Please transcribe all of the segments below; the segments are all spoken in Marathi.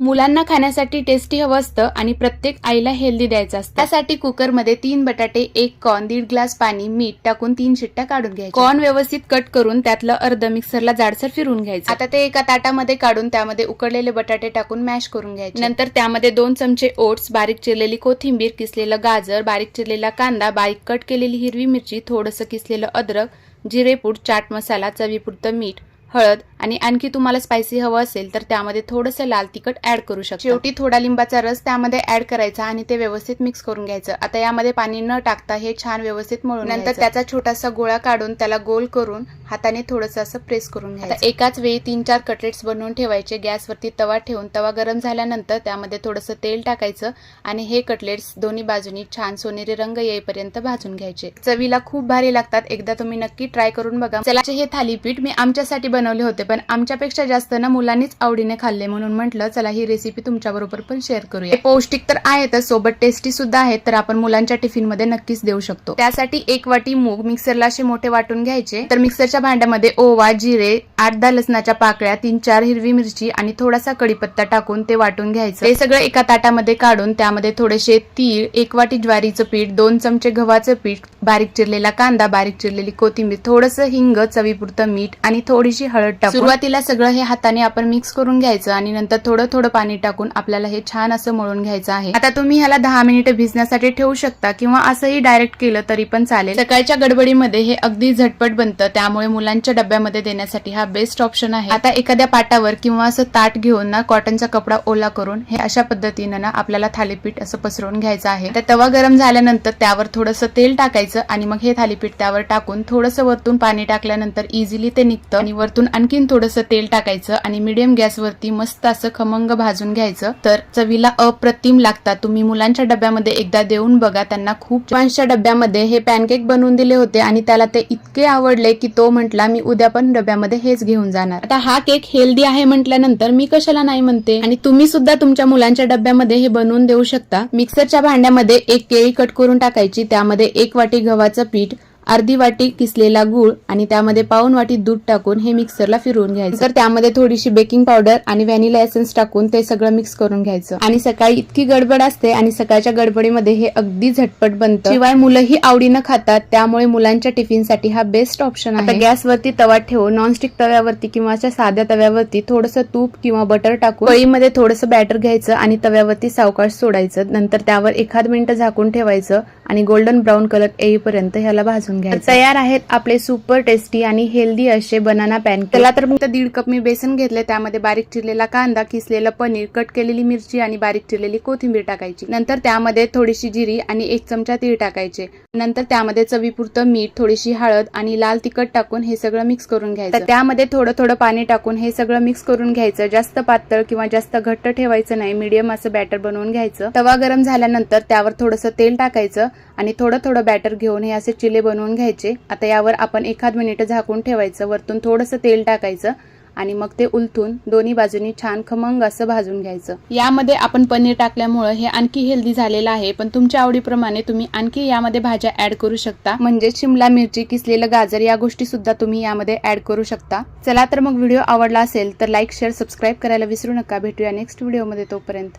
मुलांना खाण्यासाठी टेस्टी हवं असतं आणि प्रत्येक आईला हेल्दी द्यायचं असतं। त्यासाठी कुकरमध्ये 3 बटाटे, 1 कॉर्न, 1.5 ग्लास पाणी, मीठ टाकून 3 शिट्ट्या काढून घ्यायच्या। कॉर्न व्यवस्थित कट करून त्यातलं अर्ध मिक्सरला जाडसर फिरवून घ्यायचं। आता ते एका ताटामध्ये काढून त्यामध्ये उकडलेले बटाटे टाकून मॅश करून घ्यायचे। नंतर त्यामध्ये 2 चमचे ओट्स, बारीक चिरलेली कोथिंबीर, किसलेलं गाजर, बारीक चिरलेला कांदा, बारीक कट केलेली हिरवी मिरची, थोडंसं किसलेलं अद्रक, जिरेपूड, चाट मसाला, चवीपुरतं मीठ, हळद आणि आणखी तुम्हाला स्पायसी हवं असेल तर त्यामध्ये थोडंसं लाल तिखट ऍड करू शकता। शेवटी थोडा लिंबाचा रस त्यामध्ये ऍड करायचा आणि ते व्यवस्थित मिक्स करून घ्यायचं। आता यामध्ये पाणी न टाकता हे छान व्यवस्थित मळून नंतर त्याचा छोटासा गोळा काढून त्याला गोल करून हाताने थोडंसं असं प्रेस करून घ्यायचं। आता एकाच वेळी 3-4 कटलेट्स बनवून ठेवायचे। गॅसवरती तवा ठेवून तवा गरम झाल्यानंतर त्यामध्ये थोडंसं तेल टाकायचं आणि हे कटलेट्स दोन्ही बाजूनी छान सोनेरी रंग येईपर्यंत भाजून घ्यायचे। चवीला खूप भारी लागतात, एकदा तुम्ही नक्की ट्राय करून बघा। चला, हे थालीपीठ मी आमच्यासाठी बनवले होते, पण आमच्यापेक्षा जास्त ना मुलांनीच आवडीने खाल्ले, म्हणून म्हटलं चला ही रेसिपी तुमच्याबरोबर पण शेअर करूया। पौष्टिक तर आहेतच, सोबत टेस्टी सुद्धा आहेत, तर आपण मुलांच्या टिफिन मध्ये नक्कीच देऊ शकतो। त्यासाठी 1 वाटी मूग मिक्सरला असे मोठे वाटून घ्यायचे। तर मिक्सरच्या भांड्यामध्ये ओवा, जिरे, 8-10 लसणाच्या पाकळ्या, 3-4 हिरवी मिरची आणि थोडासा कढीपत्ता टाकून ते वाटून घ्यायचं। हे सगळं एका ताटामध्ये काढून त्यामध्ये थोडेसे तीळ, 1 वाटी ज्वारीचं पीठ, 2 चमचे गव्हाचं पीठ, बारीक चिरलेला कांदा, बारीक चिरलेली कोथिंबीर, थोडंसं हिंग, चवीपुरतं मीठ आणि थोडीशी हळद टाकून सुरुवातीला सगळं हे हाताने आपण मिक्स करून घ्यायचं आणि नंतर थोडं थोडं पाणी टाकून आपल्याला हे छान असं मळून घ्यायचं आहे। आता तुम्ही ह्याला 10 मिनिटं भिजण्यासाठी ठेवू शकता किंवा असंही डायरेक्ट केलं तरी पण चालेल। सकाळच्या गडबडीमध्ये हे अगदी झटपट बनतं, त्यामुळे मुलांच्या डब्यामध्ये देण्यासाठी हा बेस्ट ऑप्शन आहे। आता एखाद्या पाटावर किंवा असं ताट घेऊन ना कॉटनचा कपडा ओला करून हे अशा पद्धतीनं ना आपल्याला थालीपीठ असं पसरवून घ्यायचं आहे। तर तवा गरम झाल्यानंतर त्यावर थोडंसं तेल टाकायचं आणि मग हे थालीपीठ त्यावर टाकून थोडंसं वरतून पाणी टाकल्यानंतर इझिली ते निघतं आणि वरतून आणखीन थोडंसं तेल टाकायचं आणि मीडियम गॅसवरती मस्त असं खमंग भाजून घ्यायचं। तर चवीला अप्रतिम लागतात, तुम्ही मुलांच्या डब्यामध्ये एकदा देऊन बघा, त्यांना खूप। छानशा डब्यामध्ये हे पॅनकेक बनवून दिले होते आणि त्याला ते इतके आवडले की तो म्हटला मी उद्या पण डब्यामध्ये हेच घेऊन जाणार। आता हा केक हेल्दी आहे म्हटल्यानंतर मी कशाला नाही म्हणते, आणि तुम्ही सुद्धा तुमच्या मुलांच्या डब्यामध्ये हे बनवून देऊ शकता। मिक्सरच्या भांड्यामध्ये 1 केळी कट करून टाकायची, त्यामध्ये 1 वाटी गव्हाचं पीठ, अर्धी वाटी किसलेला गूळ आणि त्यामध्ये पाऊण वाटी दूध टाकून हे मिक्सरला फिरवून घ्यायचं। तर त्यामध्ये थोडीशी बेकिंग पावडर आणि व्हॅनिला एसेन्स टाकून ते सगळं मिक्स करून घ्यायचं। आणि सकाळी इतकी गडबड असते आणि सकाळच्या गडबडीमध्ये हे अगदी झटपट बनतं, शिवाय मुलंही आवडीनं खातात, त्यामुळे मुलांच्या टिफिनसाठी हा बेस्ट ऑप्शन आहे। गॅसवरती तवा ठेवून नॉनस्टिक तव्यावरती किंवा अशा साध्या तव्यावरती थोडंसं तूप किंवा बटर टाकून कढईमध्ये थोडंसं बॅटर घ्यायचं आणि तव्यावरती सावकाश सोडायचं। नंतर त्यावर 1 मिनिट झाकून ठेवायचं आणि गोल्डन ब्राऊन कलर येईपर्यंत ह्याला भाजून तयार आहेत आपले सुपर टेस्टी आणि हेल्दी असे बनाना पॅनकेक। त्याला तर फक्त 1.5 कप मी बेसन घेतले, त्यामध्ये बारीक चिरलेला कांदा, किसलेलं पनीर, कट केलेली मिरची आणि बारीक चिरलेली कोथिंबीर टाकायची। नंतर त्यामध्ये थोडीशी जिरी आणि 1 चमचा तीळ टाकायचे। नंतर त्यामध्ये चवीपुरतं मीठ, थोडीशी हळद आणि लाल तिखट टाकून हे सगळं मिक्स करून घ्यायचं। त्यामध्ये थोडं थोडं पाणी टाकून हे सगळं मिक्स करून घ्यायचं। जास्त पातळ किंवा जास्त घट्ट ठेवायचं नाही, मीडियम असं बॅटर बनवून घ्यायचं। तवा गरम झाल्यानंतर त्यावर थोडंसं तेल टाकायचं आणि थोडं थोडं बॅटर घेऊन हे असे चिले बनवून घ्यायचे। आता यावर आपण 1 मिनिट झाकून ठेवायचं, वरतून थोडंसं तेल टाकायचं आणि मग ते उलटून दोन्ही बाजूनी छान खमंग असं भाजून घ्यायचं। यामध्ये आपण पनीर टाकल्यामुळे हे आणखी हेल्दी झालेलं आहे, पण तुमच्या आवडीप्रमाणे तुम्ही आणखी यामध्ये भाज्या ऍड करू शकता, म्हणजे शिमला मिरची, किसलेलं गाजर या गोष्टी सुद्धा तुम्ही यामध्ये ऍड करू शकता। चला तर मग व्हिडिओ आवडला असेल तर लाईक, शेअर, सबस्क्राईब करायला विसरू नका। भेटूया नेक्स्ट व्हिडिओमध्ये, तोपर्यंत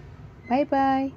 बाय बाय।